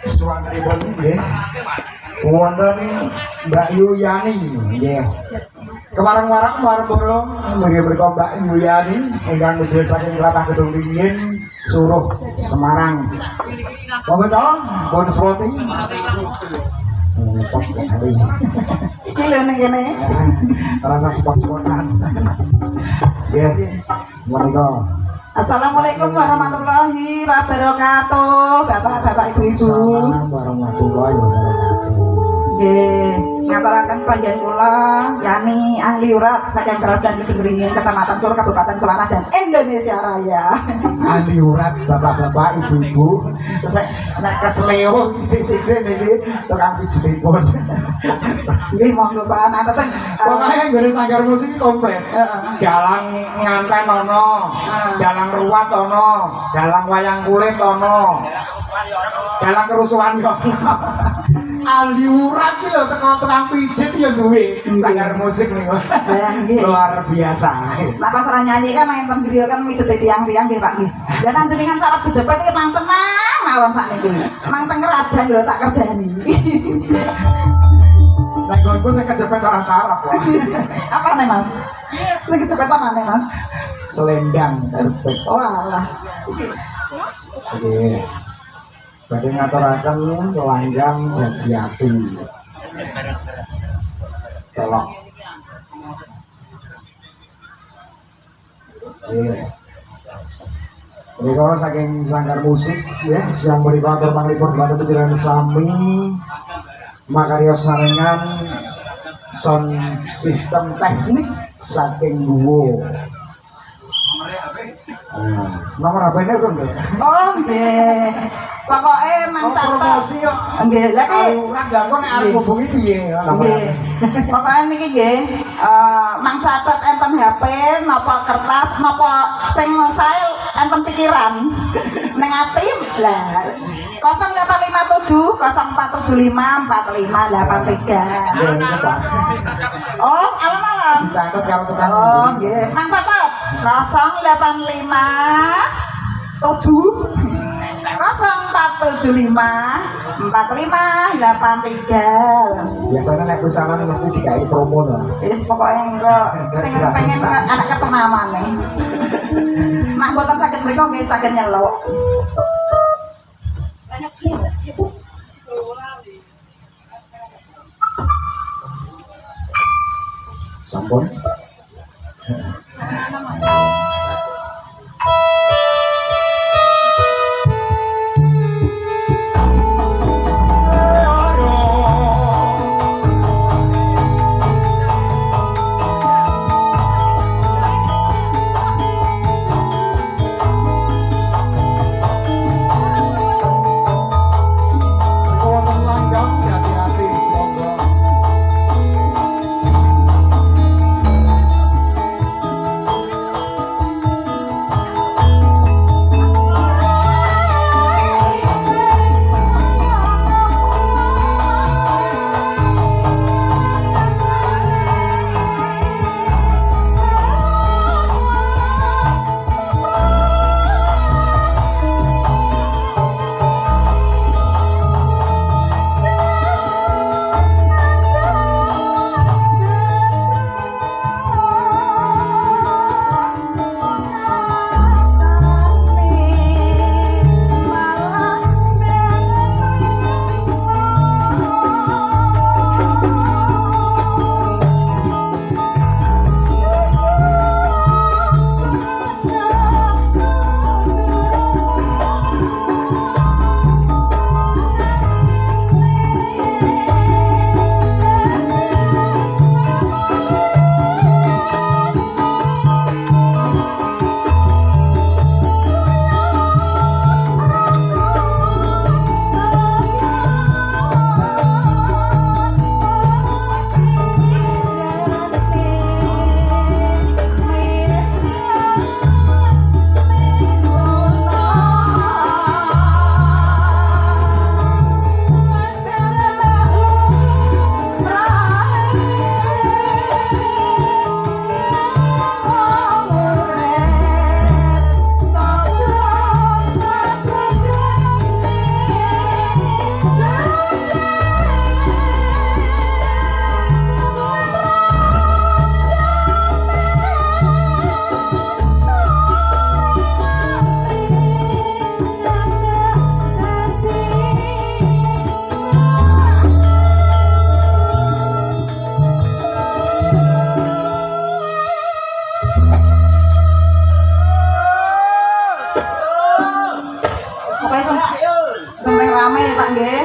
Suwanipun nggih. Wonten Mbak Yuyani nggih. Kewareng-wareng warung nggih mriku Mbak Yuyani ingkang muja saking Tlatah Gedung Ringin Suruh Semarang. Monggo to, pun swati. Sepot kali. Iki lho ning kene. Rasa spot-spotan. Nggih. Menika. Assalamualaikum warahmatullahi wabarakatuh. Bapak-bapak, ibu-ibu. Assalamualaikum warahmatullahi wabarakatuh. Nggih, ngaturaken panjenengan kula Yani ahli urat saking Kerajaan Gedung Ringin, Kecamatan Solo, Kabupaten Sularah dan Indonesia Raya. Ahli urat bapak-bapak, ibu-ibu. Terus nek kesleo sithik-sithik niki tukang pijetipun. Nggih, monggo Pak Anantos. Pokoke nggone sanggar musik komplit. Dalang nganten ana, dalang ruwat ana, dalang wayang kulit ana. Dalang kerusuhan kok. Ahli urat iki lho tukang pijet ya duwe sanggar musik niku. Luar biasa. Nah pas ora nyanyi kan enten griya kan mijet tiang-tiang nggih Pak nggih. Lah nanjenengan sarep dijepet iki mang tenang mawon sakniki. Mang teng kerajaan lho tak kerjani. Nek nggonku sing kejepet ora sarap kok. Apa nih Mas? Sing kejepet apa nih Mas? Selendang kejepet. Oh alah. Oke. Badhe ngaturaken langgang Jatiati. Telok. Menika saking sanggar musik ya, siang menika atur panglipur Bapak Pikiran sami makarya sarengan sound system teknik saking Guwo. Nomor HP-ne pun lho. Oh nggih. Pokoke mang promosi kok. Nggih, lha iki ora ganggu nek arep hubungi piye nggih. Pokoke niki nggih, mang catet enten HP napa kertas napa sing sae enten pikiran. Ning ati lah 0857 0475 4583. Oh, alam-alam. Catet karo tukang. Oh, nggih. Mang catet 0857 0475 4583. Biasanya nek perusahaan mesti dikai promo to. Wis pokoke engko sing pengen anak ketenamane. Mak mboten saged mriko nggih saged nyeluk. Sampun. Sumring rame Pak nggih.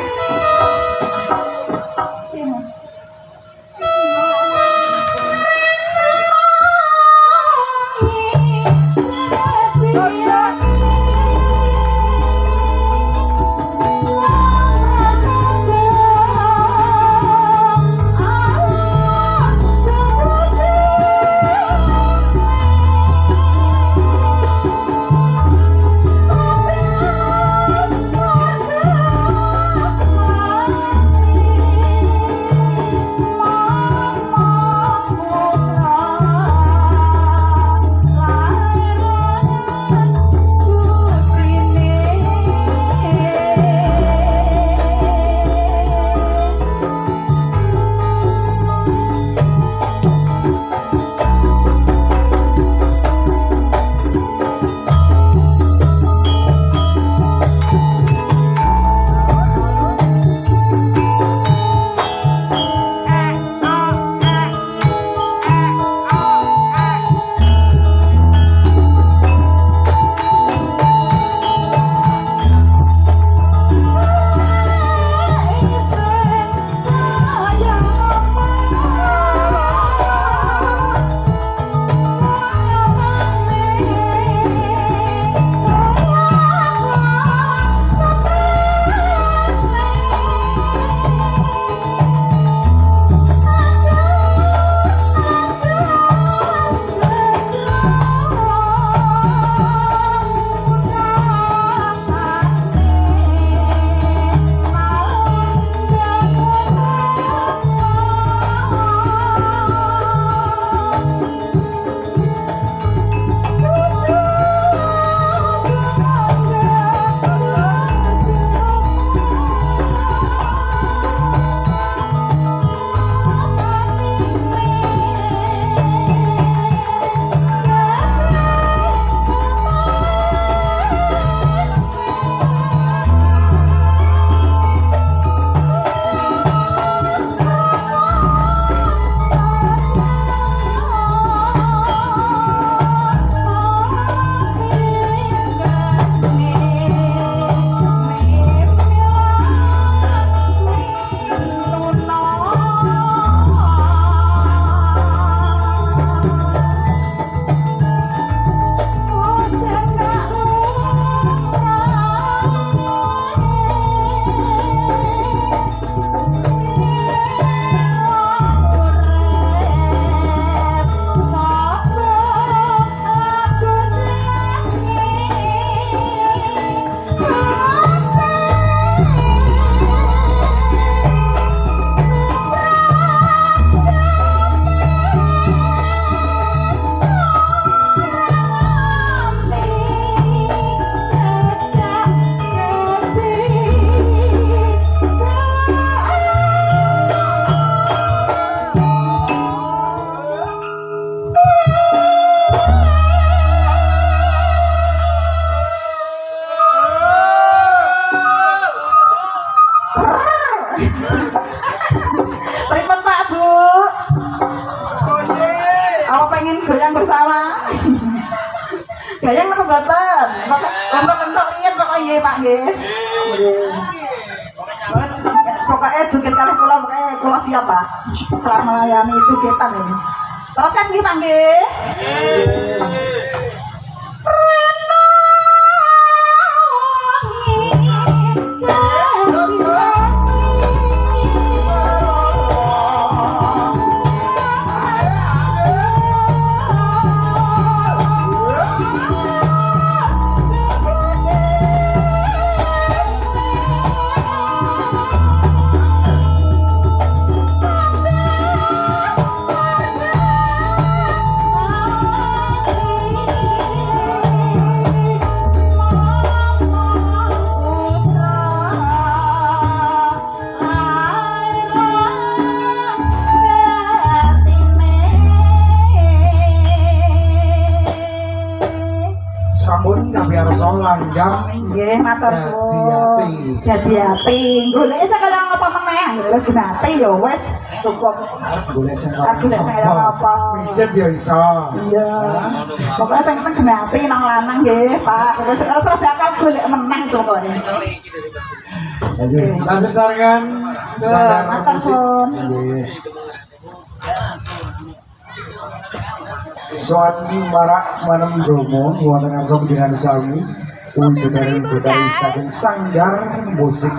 Pripun Pak Bu? Apa pengen goyang bersama? Goyang napa mboten? Lompat-lompat riyen kok nggih Pak nggih. Pokoknya joget kalih kula pokoknya kula siap Pak. Selama melayani jogetan ini. Terus kan nggih Pak nggih. Sampun kabiarsa langgam nggih matur suwun. Dadi ati. Goleke sakala apa meneh wis genati ya wis cukup. Golek sing apa. Mijet ya iso. Iya. Pokoke sing penting genati nang lanang nggih, Pak. Wis ora bakal golek meneh sokone. Kita sesarkan sanggar matur musik. suwun. Nggih. Suami marak manem Bromo wonten arsa panjenengan sami. Udara saking sanggar musik